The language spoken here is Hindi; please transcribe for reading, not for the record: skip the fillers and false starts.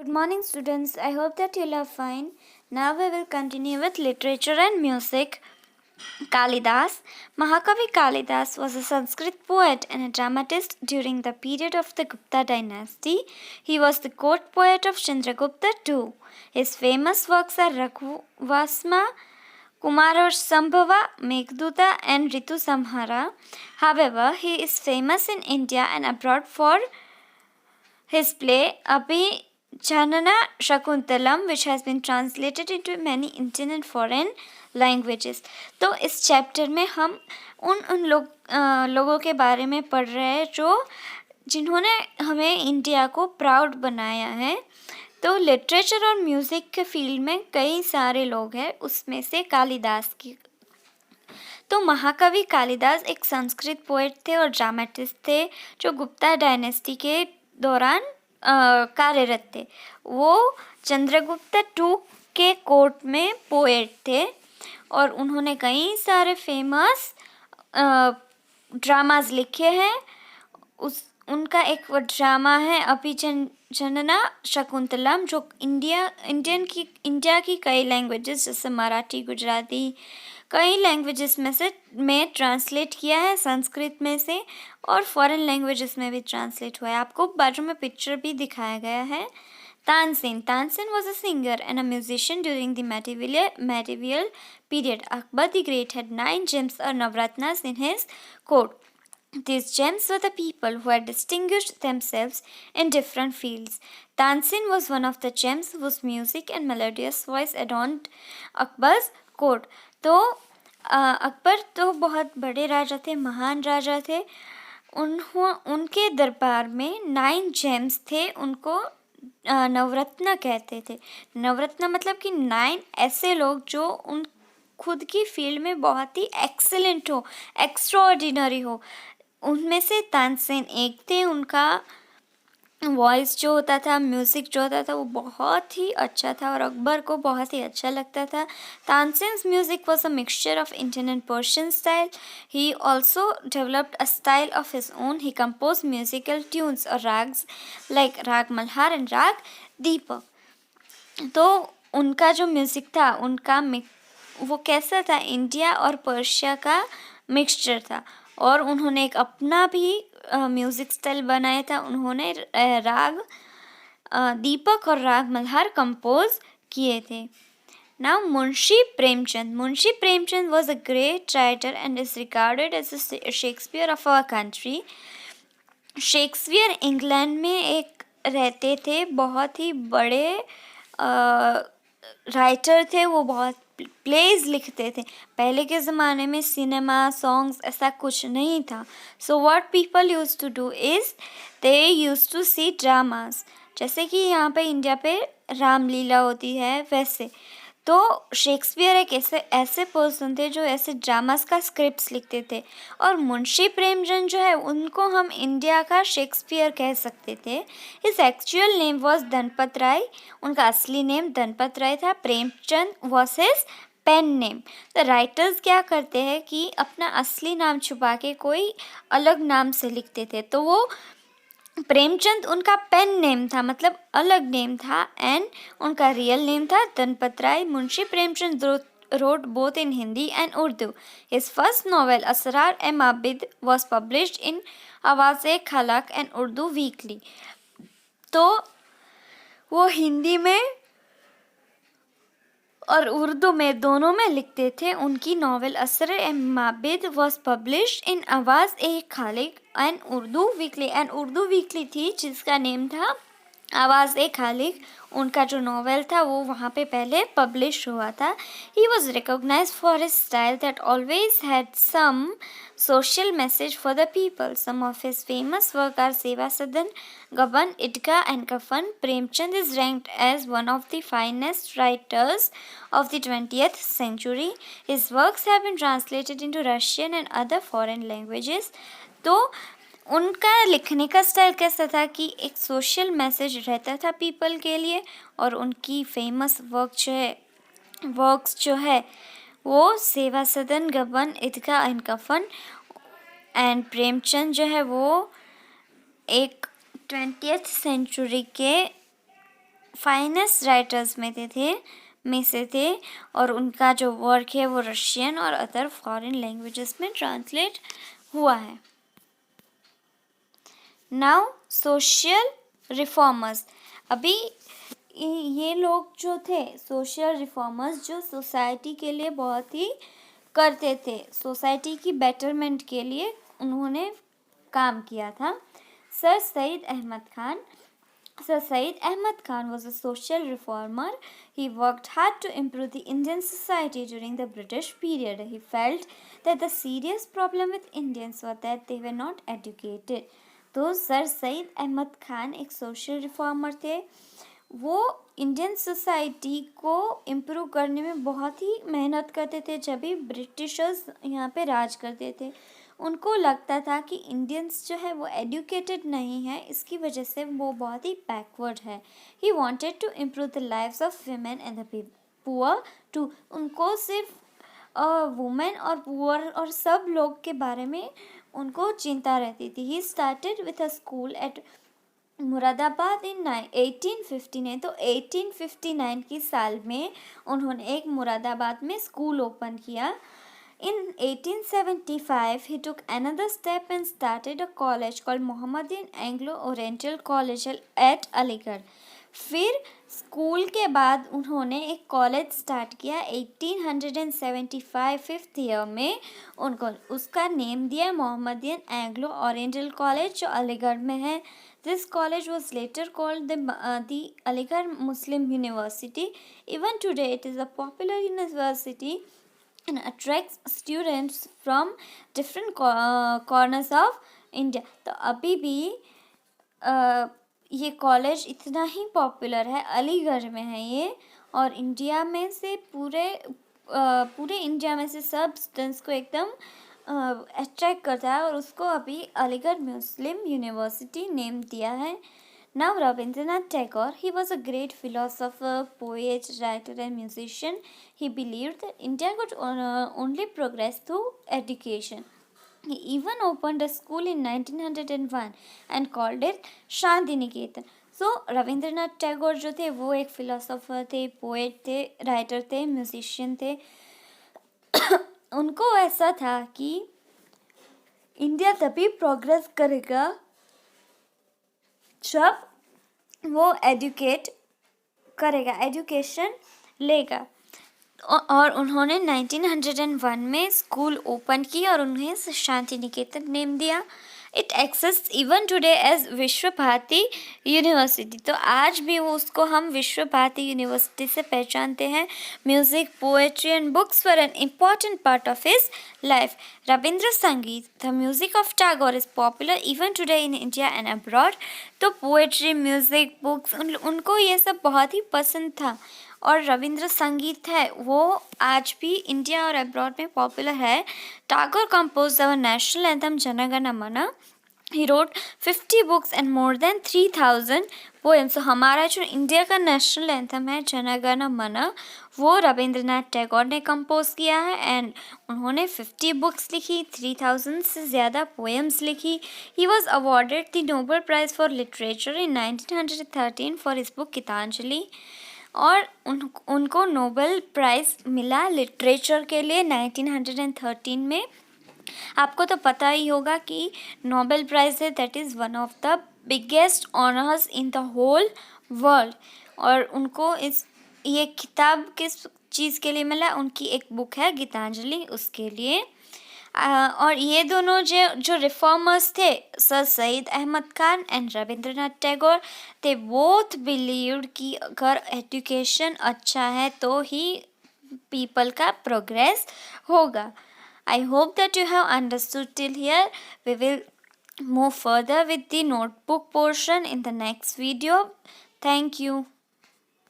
Good morning, students. I hope that you are fine. Now we will continue with literature and music. Kalidas. Mahakavi Kalidas was a Sanskrit poet and a dramatist during the period of the Gupta dynasty. He was the court poet of Chandragupta too. His famous works are Raghuvasma, Kumarasambhava, Meghduta, and Ritu Samhara. However, he is famous in India and abroad for his play Abhijanana Shakuntalam, which has been translated into many Indian and foreign languages. तो इस चैप्टर में हम उन लोगों के बारे में पढ़ रहे हैं जिन्होंने हमें इंडिया को प्राउड बनाया है. तो लिटरेचर और म्यूज़िक के फील्ड में कई सारे लोग हैं, उसमें से कालिदास की. तो महाकवि कालिदास एक संस्कृत पोएट थे और ड्रामेटिस्ट थे जो गुप्ता डायनेस्टी के दौरान कार्यरत थे. वो चंद्रगुप्त टू के कोर्ट में पोएट थे और उन्होंने कई सारे फेमस ड्रामाज लिखे हैं. उनका एक ड्रामा है अभिजनना शकुंतलम, जो इंडिया की कई लैंग्वेजेस जैसे मराठी, गुजराती, कई लैंग्वेजेस में ट्रांसलेट किया है संस्कृत में से, और फॉरेन लैंग्वेजेस में भी ट्रांसलेट हुआ है. आपको बाजू में पिक्चर भी दिखाया गया है. Tansen was a singer and a musician during the medieval period. Akbar the Great had 9 gems or navratnas in his court. These gems were the people who had distinguished themselves in different fields. Tansin was one of the gems whose music and melodious voice adorned Akbar's court. तो अकबर तो बहुत बड़े राजा थे, महान राजा थे. उनके दरबार में 9 जेम्स थे, उनको नवरत्न कहते थे. नवरत्न मतलब कि 9 ऐसे लोग जो उन खुद की फील्ड में बहुत ही एक्सेलेंट हो, एक्स्ट्राऑर्डिनरी हो. उनमें से तानसेन एक थे. उनका वॉइस जो होता था, म्यूज़िक जो होता था, वो बहुत ही अच्छा था और अकबर को बहुत ही अच्छा लगता था. Tansen's music was a mixture of Indian and Persian style. He also developed a style of his own. He compose musical tunes और राग्स लाइक राग मल्हार एंड राग दीपक. तो उनका जो म्यूज़िक था, वो कैसा था, इंडिया और पर्शिया का मिक्सचर था. और उन्होंने एक अपना भी म्यूज़िक स्टाइल बनाया था. उन्होंने राग दीपक और राग मल्हार कंपोज किए थे. Now Munshi Premchand was a great writer and is regarded as a Shakespeare of our country. Shakespeare England में एक रहते थे, बहुत ही बड़े राइटर थे. वो बहुत प्लेज लिखते थे. पहले के ज़माने में सिनेमा, सॉन्ग्स ऐसा कुछ नहीं था. So what people use to do is they use to see dramas. जैसे कि यहाँ पे इंडिया पे रामलीला होती है, वैसे. तो शेक्सपियर एक ऐसे पर्सन थे जो ऐसे ड्रामास का स्क्रिप्ट्स लिखते थे. और मुंशी प्रेमचंद जो है, उनको हम इंडिया का शेक्सपियर कह सकते थे. His actual name was Dhanpat Rai. उनका असली नेम धनपत राय था. Premchand was his pen name. तो राइटर्स क्या करते हैं कि अपना असली नाम छुपा के कोई अलग नाम से लिखते थे. तो वो प्रेमचंद उनका पेन नेम था, मतलब अलग नेम था, एंड उनका रियल नेम था धनपत राय. Munshi Premchand wrote both in Hindi and Urdu. His first novel, Asrar-e-Mabid, was published in Awaz-e-Khalaq and Urdu Weekly. तो वो हिंदी में और उर्दू में दोनों में लिखते थे. उनकी novel Asar e Mabid was published in Awaz e Khalq and Urdu weekly. And Urdu weekly थी जिसका नेम था आवाज़-ए-खालिक. उनका जो नॉवेल था वो वहाँ पे पहले पब्लिश हुआ था. He was recognised for his style that always had some social message for the people. Some of his famous work are Seva Sadan, Gaban, Idka and Kafan. Premchand is ranked as one of the finest writers of the 20th century. His works have been translated into Russian and other foreign languages. तो उनका लिखने का स्टाइल कैसा था कि एक सोशल मैसेज रहता था पीपल के लिए. और उनकी फेमस वर्क्स जो है वो सेवा सदन, गबन, ईदगाह एंड कफन. एंड प्रेमचंद जो है वो एक 20th सेंचुरी के फाइनेस्ट राइटर्स में से थे और उनका जो वर्क है वो रशियन और अदर फॉरेन लैंग्वेजेस में ट्रांसलेट हुआ है। Now social reformers. अभी ये लोग जो थे सोशल रिफॉर्मर्स, जो सोसाइटी के लिए बहुत ही करते थे, सोसाइटी की बेटरमेंट के लिए उन्होंने काम किया था। Sir Syed Ahmad Khan. Sir Said Ahmad Khan was a social reformer. He worked hard to improve the Indian society during the British period. He felt that the serious problem with Indians was that they were not educated. तो सर सईद अहमद खान एक सोशल रिफॉर्मर थे। वो इंडियन सोसाइटी को इम्प्रूव करने में बहुत ही मेहनत करते थे। जब भी ब्रिटिशर्स यहाँ पे राज करते थे, उनको लगता था कि इंडियंस जो है वो एजुकेटेड नहीं है, इसकी वजह से वो बहुत ही बैकवर्ड है। He wanted to improve the lives of women and the poor too. उनको सिर्फ वुमेन और पुअर और सब लोग के बारे में उनको चिंता रहती थी। He started with a school at Moradabad in 1859। तो 1859 की साल में उन्होंने एक मुरादाबाद में स्कूल ओपन किया। In 1875, he took another step and started a college called Mohammedan Anglo-Oriental College at Aligarh. फिर स्कूल के बाद उन्होंने एक कॉलेज स्टार्ट किया 1875 फिफ्थ ईयर में। उनको उसका नेम दिया मोहम्मदियन एंग्लो ओरिएंटल कॉलेज, जो अलीगढ़ में है। This college was later called the Aligarh Muslim university. Even today it is a popular university and attracts students from different corners of India. तो अभी भी ये कॉलेज इतना ही पॉपुलर है, अलीगढ़ में है ये, और इंडिया में से पूरे इंडिया में से सब स्टूडेंट्स को एकदम अट्रैक्ट करता है, और उसको अभी अलीगढ़ मुस्लिम यूनिवर्सिटी नेम दिया है। Now Rabindranath Tagore, he was a great philosopher, poet, writer and musician. He believed that India could only progress through education. He even opened a school in 1901 and called it Shanti Niketan. So Rabindranath Tagore जो थे वो एक philosopher थे, poet थे, writer थे, musician थे। उनको ऐसा था कि इंडिया तभी प्रोग्रेस करेगा जब वो एजुकेशन लेगा। और उन्होंने 1901 में स्कूल ओपन की और उन्हें शांति निकेतन नेम दिया। It exist even today as Vishwa Bharati university. तो आज भी वो उसको हम विश्व भारती यूनिवर्सिटी से पहचानते हैं। Music, poetry and books were an important part of his life. Rabindra Sangeet, the music of Tagore is popular even today in India and abroad. तो पोएट्री, म्यूजिक, बुक्स, उनको ये सब बहुत ही पसंद था। और रविंद्र संगीत है वो आज भी इंडिया और अब्रॉड में पॉपुलर है। Tagore composed our national anthem Jana Gana Mana. He wrote 50 books and more than 3000 poems. तो हमारा जो इंडिया का नेशनल एंथम है जन गण मन, वो रविंद्रनाथ टैगोर ने कंपोज किया है। एंड उन्होंने 50 बुक्स लिखी, 3000 से ज़्यादा पोएम्स लिखी। He was awarded the Nobel prize for literature in 1913 for his book Gitanjali. और उनको नोबेल प्राइज़ मिला लिटरेचर के लिए 1913 में। आपको तो पता ही होगा कि नोबेल प्राइज़ है that is one of the biggest honours in the whole world. और उनको ये खिताब किस चीज़ के लिए मिला? उनकी एक बुक है गीतांजलि, उसके लिए। और ये दोनों जो रिफॉर्मर्स थे, sir Syed Ahmad Khan and Rabindranath Tagore, they both believed कि अगर एजुकेशन अच्छा है तो ही पीपल का प्रोग्रेस होगा। I hope that you have understood till here. We will move further with the notebook portion in the next video. Thank you.